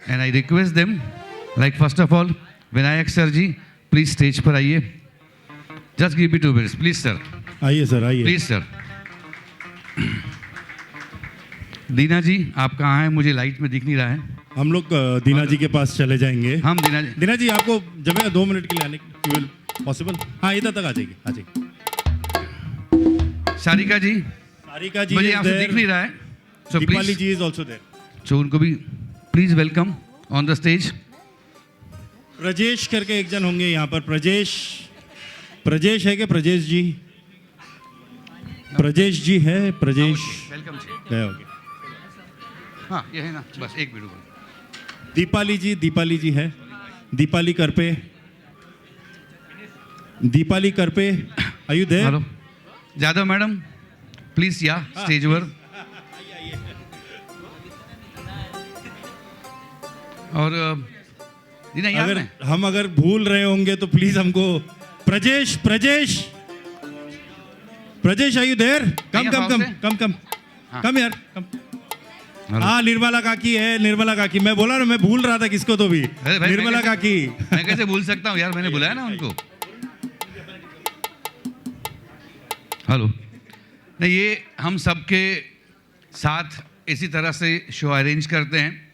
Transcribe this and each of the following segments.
and I request them, like first of all, Vinayak sir ji, please stage पर आइए. Just give me 2 minutes, please sir. आइए sir, आइए. Please sir. दीना जी, आप कहाँ हैं? मुझे लाइट में दिख नहीं रहा है. हम लोग दीना जी के पास चले जाएंगे. हम दीना जी आपको जब है 2 मिनट के लिए आने की पॉसिबल? हाँ, इधर तक आ जाएगी, आ जाएगी. सारिका जी मुझे यहाँ से दिख नहीं रहा है. So Deepali please, ji is also there. so उनको भी please welcome on the stage. Prajesh करके एक जन होंगे यहाँ पर. प्रजेश है क्या? प्रजेश जी है. प्रजेश वेलकम जी. है. ओके. हाँ ये है ना, बस एक मिनट. दीपाली जी है. Deepali Karpe are you there? Hello Jadhav madam, please या स्टेज वर. और दीना याद अगर है? हम अगर भूल रहे होंगे तो प्लीज हमको. Prajnesh are you there? कम यार कम. हाँ, निर्मला काकी है. निर्मला काकी, मैं बोला ना, मैं भूल रहा था किसको तो भी. भाई, निर्मला काकी. मैं कैसे भूल सकता हूँ यार, मैंने बुलाया ना उनको. हेलो. नहीं, ये हम सबके साथ इसी तरह से शो अरेंज करते हैं.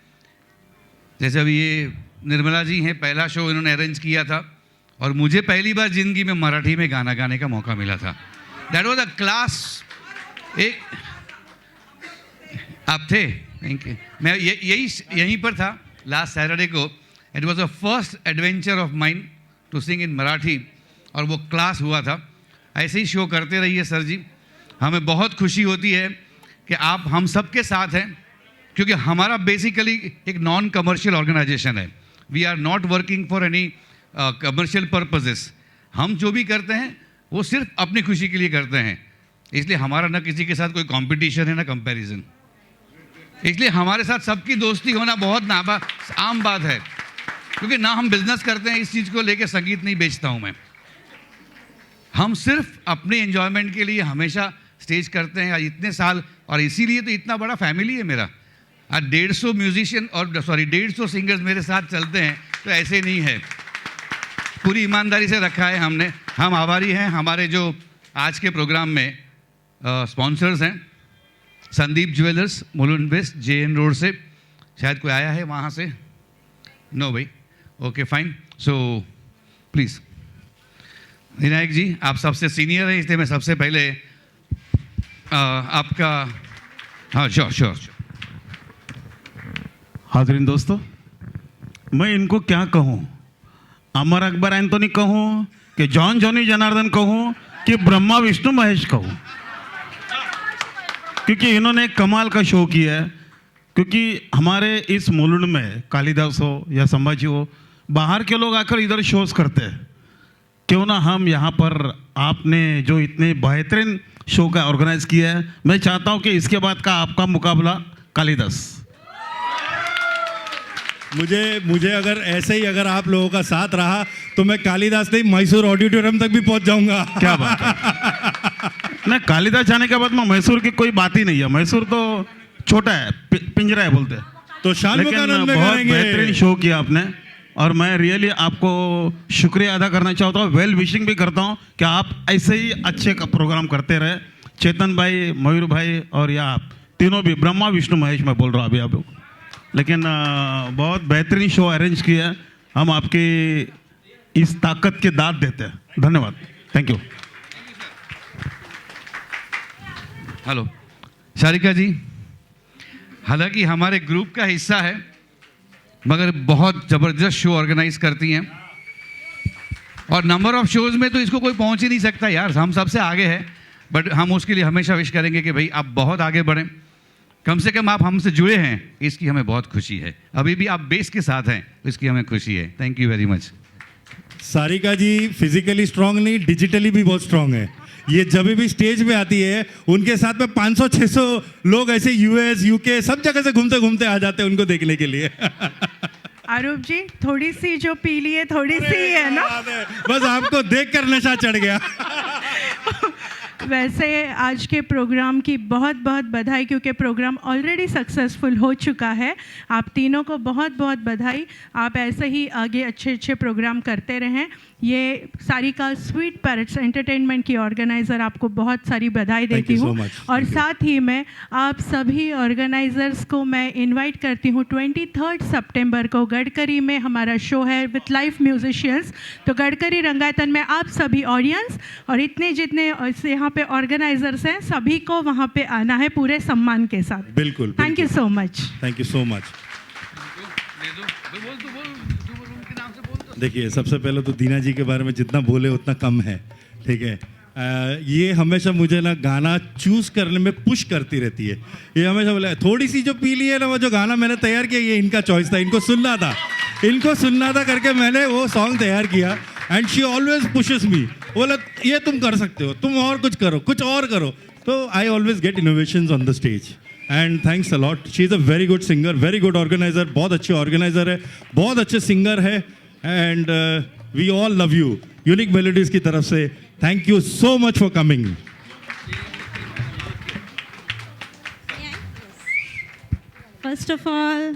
जैसे अभी ये निर्मला जी हैं, पहला शो इन्होंने अरेंज किया था और मुझे पहली बार जिंदगी में मराठी में गाना गाने का मौका मिला था. That was a class. एक आप थे, मैं यहीं पर था लास्ट सैटरडे को. It was a first adventure of mind to sing in Marathi और वो क्लास हुआ था. ऐसे ही शो करते रहिए सर जी. हमें बहुत खुशी होती है कि आप हम सब के साथ हैं, क्योंकि हमारा बेसिकली एक नॉन कमर्शियल ऑर्गेनाइजेशन है. We are not working for any commercial purposes. हम जो भी करते हैं वो सिर्फ अपनी खुशी के लिए करते हैं. इसलिए हमारा ना किसी के साथ कोई कंपटीशन है ना कंपैरिजन. इसलिए हमारे साथ सबकी दोस्ती होना बहुत आम बात है, क्योंकि ना हम बिजनेस करते हैं इस चीज़ को लेके. संगीत नहीं बेचता हूँ मैं. हम सिर्फ अपने एंजॉयमेंट के लिए हमेशा स्टेज करते हैं इतने साल, और इसीलिए तो इतना बड़ा फैमिली है मेरा. 150 म्यूजिशियन और 150 सिंगर्स मेरे साथ चलते हैं, तो ऐसे नहीं है. पूरी ईमानदारी से रखा है हमने. हम आभारी हैं हमारे जो आज के प्रोग्राम में स्पॉन्सर्स हैं. Sandeep jewellers, Mulund west, JN road से. शायद कोई आया है वहाँ से? नो भाई. Okay fine. So please Vinayak ji, आप सबसे सीनियर हैं, इसलिए मैं सबसे पहले आपका. हाँ श्योर. हाजरीन दोस्तों, मैं इनको क्या कहूँ? अमर अकबर एंथोनी कहूँ कि जॉन जॉनी जनार्दन कहूँ कि ब्रह्मा विष्णु महेश कहूँ, क्योंकि इन्होंने एक कमाल का शो किया है. क्योंकि हमारे इस मुलुंड में कालिदास हो या संभाजी हो, बाहर के लोग आकर इधर शोज करते हैं. क्यों ना हम यहाँ पर, आपने जो इतने बेहतरीन शो का ऑर्गेनाइज किया है, मैं चाहता हूँ कि इसके बाद का आपका मुकाबला कालिदास. मुझे अगर ऐसे ही अगर आप लोगों का साथ रहा तो मैं कालिदास नहीं, मैसूर ऑडिटोरियम तक भी पहुंच जाऊंगा. क्या बात है. ना, कालिदास जाने के बाद में मैसूर की कोई बात ही नहीं है. मैसूर तो छोटा है, पिंजरा है बोलते हैं. तो शानमुकानंद में बहुत करेंगे. बेहतरीन शो किया आपने, और मैं रियली आपको शुक्रिया अदा करना चाहता हूँ. वेल विशिंग भी करता हूँ कि आप ऐसे ही अच्छे का प्रोग्राम करते रहे. चेतन भाई, मयूर भाई और या आप तीनों भी, ब्रह्मा विष्णु महेश मैं बोल रहा हूँ अभी आप. लेकिन बहुत बेहतरीन शो अरेंज किया है. हम आपकी इस ताकत के दाद देते हैं. धन्यवाद. Thank you. हेलो सारिका जी, हालांकि हमारे ग्रुप का हिस्सा है, मगर बहुत ज़बरदस्त शो ऑर्गेनाइज करती हैं. और नंबर ऑफ शोज़ में तो इसको कोई पहुंच ही नहीं सकता यार. हम सबसे आगे हैं, बट हम उसके लिए हमेशा विश करेंगे कि भाई आप बहुत आगे बढ़ें. कम से कम आप हमसे जुड़े हैं, इसकी हमें बहुत खुशी है. अभी भी आप बेस के साथ हैं, इसकी हमें खुशी है. Thank you very much. Sarika ji physically strong नहीं, डिजिटली भी बहुत स्ट्रांग है. ये जब भी स्टेज में आती है, उनके साथ में 500-600 लोग ऐसे US UK सब जगह से घूमते घूमते आ जाते हैं उनको देखने के लिए. आरूप जी, थोड़ी सी जो पीली है, थोड़ी सी है ना. बस आपको देखकर नशा चढ़ गया. वैसे आज के प्रोग्राम की बहुत बहुत बधाई, क्योंकि प्रोग्राम ऑलरेडी सक्सेसफुल हो चुका है। आप तीनों को बहुत बहुत बधाई। आप ऐसे ही आगे अच्छे अच्छे प्रोग्राम करते रहें। ये सारिका स्वीट पैरट्स एंटरटेनमेंट की ऑर्गेनाइज़र आपको बहुत सारी बधाई देती so हूँ। much. और Thank you. साथ ही मैं आप सभी ऑर्गेनाइजर्स को मैं इनवाइट करती हूँ 23 सितंबर को गडकरी में हमारा शो है विथ लाइव म्यूजिशियंस। तो गडकरी रंगायतन में आप सभी ऑडियंस और इतने जितने यहाँ पे ऑर्गेनाइजर्स हैं सभी को वहाँ पे आना है पूरे सम्मान के साथ। बिल्कुल thank you so much. Thank you so much. देखिए, सबसे पहले तो दीना जी के बारे में जितना बोले उतना कम है, ठीक है। ये हमेशा मुझे ना गाना चूज करने में पुश करती रहती है। ये हमेशा बोला थोड़ी सी जो पी ली है ना, वो जो गाना मैंने तैयार किया ये इनका चॉइस था, इनको सुनना था करके मैंने वो सॉन्ग तैयार किया। एंड शी ऑलवेज पुशेस मी, बोला ये तुम कर सकते हो, तुम और कुछ करो, कुछ और करो। तो I always get innovations on the stage and thanks a lot. She is a very good singer, very good organiser, बहुत अच्छी ऑर्गेनाइजर है, बहुत अच्छे सिंगर है। And we all love you Unique Melodies की तरफ से। Thank you so much for coming. First of all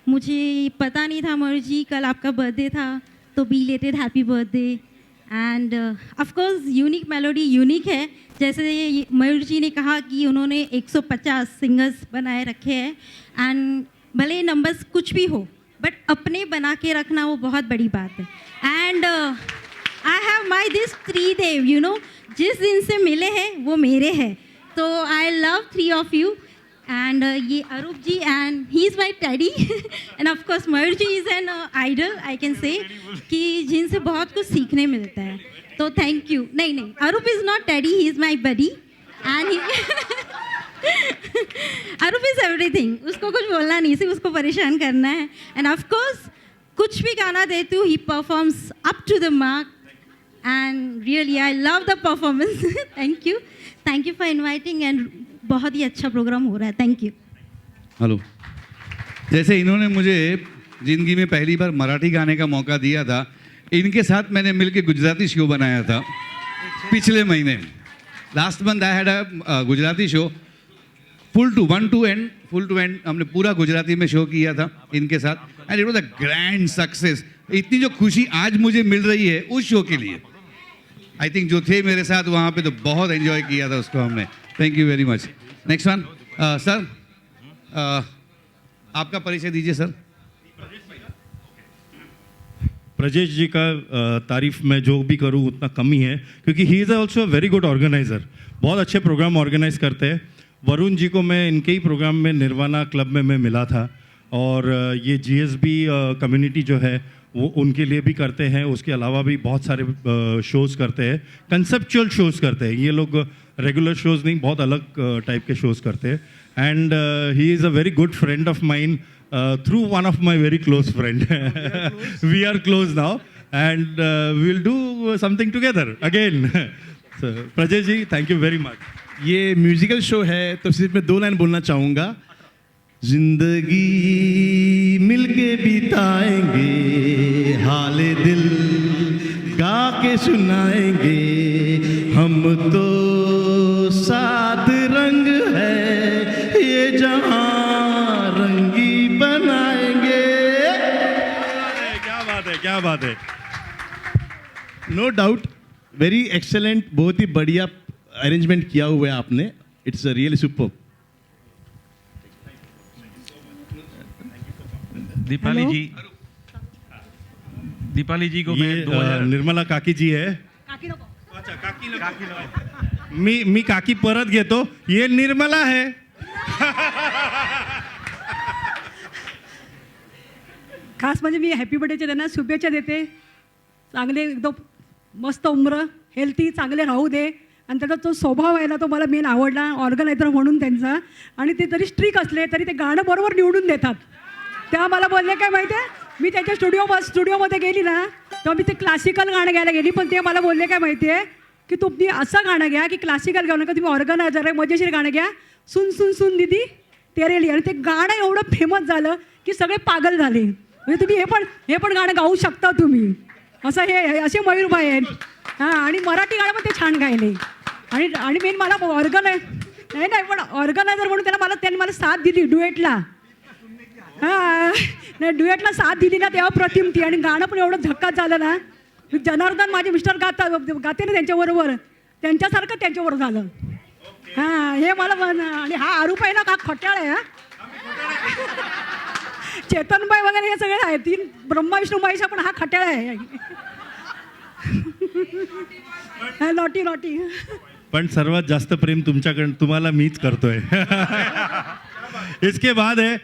मुझे पता नहीं था मयूर जी कल आपका बर्थडे था, तो belated happy birthday. And of course unique melody unique है, जैसे मयूर जी ने कहा कि उन्होंने 150 सिंगर्स बनाए रखे हैं। एंड भले नंबर्स कुछ भी हो, बट अपने बना के रखना वो बहुत बड़ी बात है। And I have my this 3 देव, यू नो, जिस दिन से मिले हैं वो मेरे हैं। तो I love 3 of you. And ये Arup ji, and he is my daddy. And of course Mayur ji is an idol, I can say, कि जिनसे बहुत कुछ सीखने मिलता है। तो थैंक यू। नहीं, Arup is not daddy, he is my buddy. And Arup is everything, उसको कुछ बोलना नहीं, सिर्फ उसको परेशान करना है। एंड ऑफ कोर्स कुछ भी गाना देती हूँ, he performs up to the mark. And really I love the performance. Thank you for inviting. And बहुत ही अच्छा प्रोग्राम हो रहा है। Thank you. हेलो, जैसे इन्होंने मुझे ज़िंदगी में पहली बार मराठी गाने का मौका दिया था, इनके साथ मैंने मिलकर गुजराती शो बनाया था पिछले महीने। Last month I had a Gujarati show, full to end हमने पूरा गुजराती में शो किया था इनके साथ। And it was a grand success. इतनी जो खुशी आज मुझे मिल रही है उस शो के लिए, आई थिंक जो थे मेरे साथ वहाँ पे तो बहुत एंजॉय किया था उसको हमने। Thank you very much. Next one sir, आपका परिचय दीजिए सर। प्रजेश जी का तारीफ मैं जो भी करूँ उतना कम ही है, क्योंकि he is also a very good organiser, बहुत अच्छे प्रोग्राम ऑर्गेनाइज करते हैं। वरुण जी को मैं इनके ही प्रोग्राम में निर्वाणा क्लब में मैं मिला था, और ये जीएसबी कम्युनिटी जो है वो उनके लिए भी करते हैं। उसके अलावा भी बहुत सारे शोज़ करते हैं, कंसेप्चुअल शोज़ करते हैं। ये लोग रेगुलर शोज़ नहीं, बहुत अलग टाइप के शोज़ करते हैं। And he is a very good friend of mine through one of my very close friend. We are close now and we will do something together again. Prajesh ji, thank you very much. ये musical show है तो सिर्फ मैं 2 line बोलना चाहूँगा। जिंदगी मिलके बिताएंगे, हाले दिल गा के सुनाएंगे, हम तो 7 रंग है ये जहां रंगी बनाएंगे। क्या बात है। नो डाउट, वेरी एक्सेलेंट, बहुत ही बढ़िया अरेंजमेंट किया हुआ है आपने। It's really super. Deepali ji को ये मैं 2000 निर्मला काकी जी है। अच्छा, मी काकी परत घेतो। ये निर्मला है। खास म्हणजे मी हॅपी बर्थडेच्या त्यांना शुभेच्छा देते। चांगले एकदम मस्त उम्र, हेल्थी, चांगले राहू दे। आणि त्याचा तो स्वभाव आहे ना, तो मला मेन आवडला ऑर्गनायझर म्हणून त्यांचा। आणि ते तरी स्ट्रिक असले तरी ते गाणं बरोबर निवडून देतात। तेव्हा मला बोलले काय माहिती आहे, मी त्याच्या स्टुडिओमध्ये गेली ना, तेव्हा मी ते क्लासिकल गाणं घ्यायला गेली, पण ते मला बोलले काय माहिती आहे की तुम्ही असं गाणं घ्या की क्लासिकल गाणं नका, तुम्ही ऑर्गनायझर आहे, मजेशीर गाणं घ्या, सुन सुन सुन दीदी तेरे लिए। आणि ते गाणं एवढं फेमस झालं की सगळे पागल झाले, म्हणजे तुम्ही हे पण गाणं गाऊ शकता तुम्ही, असं हे असे मयूरभाई आहेत। हां, आणि मराठी गाणं पण ते छान गायले। आणि मेन मला नाही पण ऑर्गनायझर म्हणून त्यांनी मला साथ दिली डुएटला. हां नाही डुएटला साथ दिली ना तेव्हा प्रतिम ती. आणि गाणं पण एवढं झक्काच झालं ना. जनार्दन माझे मिस्टर गाते ना त्यांच्याबरोबर त्यांच्यासारखं त्यांच्याबरोबर झालं. हां हे मला आणि हा आरूप आहे ना हा खट्याळ आहे. चेतनबाई वगैरे हे सगळे आहे. तीन ब्रह्मा विष्णू महेश पण हा खट्याळ आहे. Naughty naughty. पण सर्वात जास्त प्रेम तुम्हाला मीच करतोय. इसके बाद है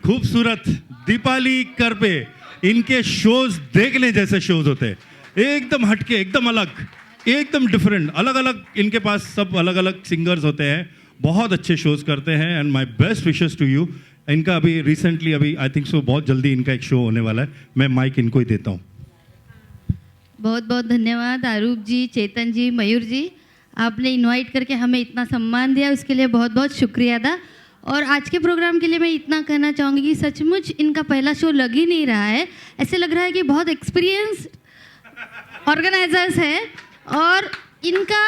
खूबसूरत दीपाली करपे. इनके शोज देखने जैसे शोज होते हैं, एकदम हटके, एकदम अलग, एकदम डिफरेंट, अलग अलग. इनके पास सब अलग अलग सिंगर्स होते हैं, बहुत अच्छे शोज करते हैं. And my best wishes to you. इनका अभी रिसेंटली आई थिंक सो बहुत जल्दी इनका एक शो होने वाला है. मैं माइक इनको ही देता हूँ. बहुत बहुत धन्यवाद आरूप जी, चेतन जी, मयूर जी. आपने इनवाइट करके हमें इतना सम्मान दिया, उसके लिए बहुत बहुत शुक्रिया अदा. और आज के प्रोग्राम के लिए मैं इतना कहना चाहूँगी कि सचमुच इनका पहला शो लग ही नहीं रहा है. ऐसे लग रहा है कि बहुत एक्सपीरियंस ऑर्गेनाइजर्स हैं. और इनका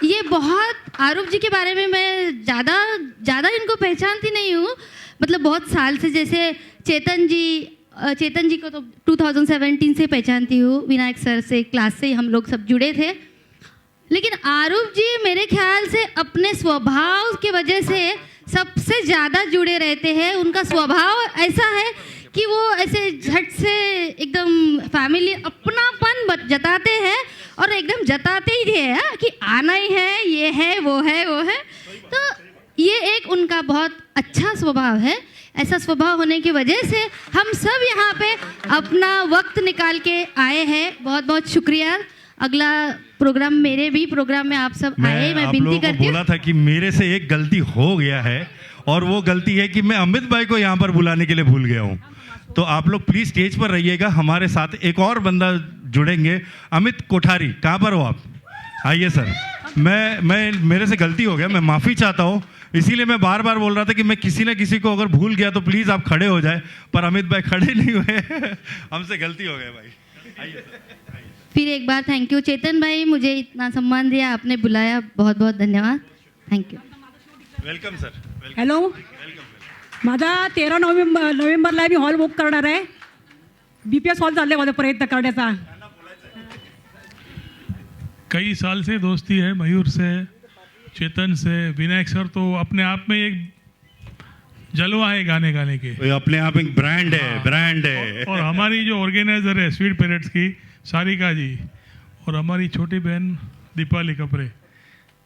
ये बहुत आरूप जी के बारे में मैं ज़्यादा इनको पहचानती नहीं हूँ. मतलब बहुत साल से, जैसे चेतन जी को तो 2017 से पहचानती हूँ. विनायक सर से क्लास से हम लोग सब जुड़े थे. लेकिन आरूप जी मेरे ख्याल से अपने स्वभाव की वजह से सबसे ज़्यादा जुड़े रहते हैं. उनका स्वभाव ऐसा है कि वो ऐसे झट से एकदम फैमिली अपनापन जताते हैं और एकदम जताते ही है कि आना ही है, ये है वो है वो है. तो ये एक उनका बहुत अच्छा स्वभाव है. ऐसा स्वभाव होने की वजह से हम सब यहाँ पे अपना वक्त निकाल के आए हैं. बहुत बहुत शुक्रिया. अगला प्रोग्राम मेरे भी प्रोग्राम में आप सब आए. मैं विनती करती हूँ. बोला था कि मेरे से एक गलती हो गया है और वो गलती है कि मैं अमित भाई को यहाँ पर बुलाने के लिए भूल गया हूँ. तो आप लोग प्लीज स्टेज पर रहिएगा. हमारे साथ एक और बंदा जुड़ेंगे, अमित कोठारी. कहाँ पर हो आप? आइए सर. मैं मेरे से गलती हो गया, मैं माफ़ी चाहता हूँ. इसीलिए मैं बार बार बोल रहा था कि मैं किसी न किसी को अगर भूल गया तो प्लीज़ आप खड़े हो जाए. पर अमित भाई खड़े नहीं हुए. हमसे गलती हो गई भाई. आइए सर. फिर एक बार थैंक यू चेतन भाई, मुझे इतना सम्मान दिया, आपने बुलाया, बहुत बहुत धन्यवाद. Thank you. Welcome sir. Hello. माझा 13 नोव्हेंबरला मी हॉल बुक करणार आहे. BPS हॉल चालले माझा प्रयत्न करण्याचा. कई साल से दोस्ती है मयूर से, चेतन से. विनायक सर तो अपने आप में एक जलवा है गाने गाने के. ये अपने आप एक ब्रांड है. और हमारी जो ऑर्गेनाइजर है स्वीट पेरेंट्स की सारिका जी और हमारी छोटी बहन दीपाली कपरे,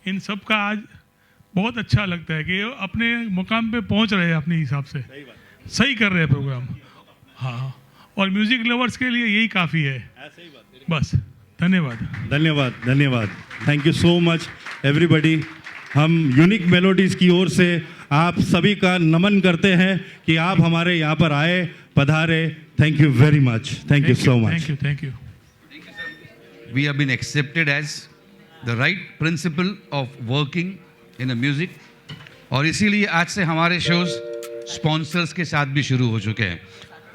इन सब का आज बहुत अच्छा लगता है कि अपने मुकाम पे पहुंच रहे हैं अपने हिसाब से. सही कर रहे हैं प्रोग्राम. हाँ, और म्यूजिक लवर्स के लिए यही काफ़ी है. बस धन्यवाद. धन्यवाद. धन्यवाद. Thank you so much everybody. हम यूनिक मेलोडीज़ की ओर से आप सभी का नमन करते हैं कि आप हमारे यहाँ पर आए, पधारे. Thank you very much. Thank you so much. Thank you. We have been accepted as the right principle of working in a music. और इसीलिए आज से हमारे शोज स्पॉन्सर्स के साथ भी शुरू हो चुके हैं.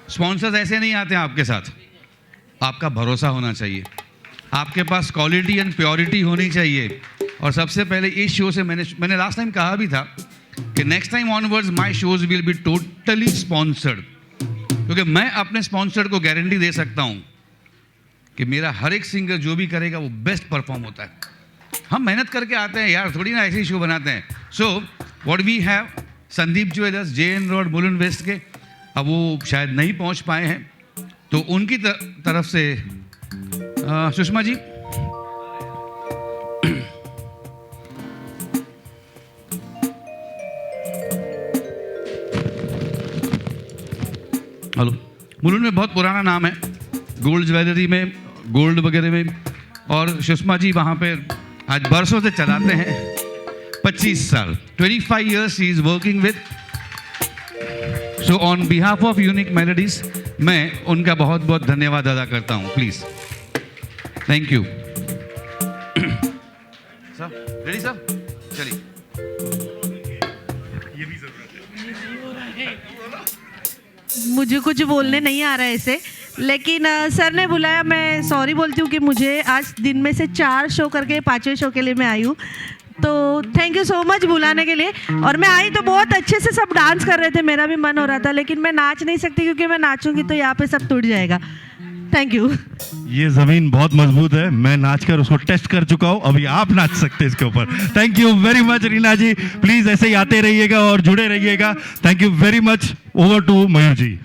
स्पॉन्सर्स ऐसे नहीं आते हैं आपके साथ. आपका भरोसा होना चाहिए, आपके पास क्वालिटी एंड प्योरिटी होनी चाहिए. और सबसे पहले इस शो से मैंने लास्ट टाइम कहा भी था कि next time onwards my shows will be totally sponsored. क्योंकि मैं अपने स्पॉन्सर्ड को गारंटी दे सकता हूँ कि मेरा हर एक सिंगर जो भी करेगा वो बेस्ट परफॉर्म होता है. हम मेहनत करके आते हैं यार, थोड़ी ना ऐसे ही शो बनाते हैं. So what we have, Sandeep Jewellers, JN Road, Mulund West के, अब वो शायद नहीं पहुंच पाए हैं, तो उनकी तरफ से सुषमा जी. हेलो. मुलुंड में बहुत पुराना नाम है, गोल्ड ज्वेलरी में, गोल्ड वगैरह में. और सुषमा जी वहाँ पे आज बरसों से चलाते हैं. 25 साल, 25 years she is working with. So on behalf of Unique Melodies मैं उनका बहुत बहुत धन्यवाद अदा करता हूँ. Please. Thank you sir. Ready sir? चलिए. ये भी जरूरत है. मुझे कुछ बोलने नहीं आ रहा है ऐसे, लेकिन सर ने बुलाया, मैं सॉरी बोलती हूँ कि मुझे आज दिन में से 4 शो करके 5वें शो के लिए मैं आई हूँ, तो थैंक यू सो मच बुलाने के लिए। और मैं आई तो बहुत अच्छे से सब डांस कर रहे थे, मेरा भी मन हो रहा था, लेकिन मैं नाच नहीं सकती क्योंकि मैं नाचूंगी तो यहाँ पे सब टूट जाएगा। Thank you. ये जमीन बहुत मजबूत है, मैं नाच कर उसको टेस्ट कर चुका हूँ, अभी आप नाच सकते हैं इसके ऊपर। Thank you very much Reena ji, please ऐसे ही आते रहिएगा और जुड़े रहिएगा। Thank you very much. Over to Mayur ji.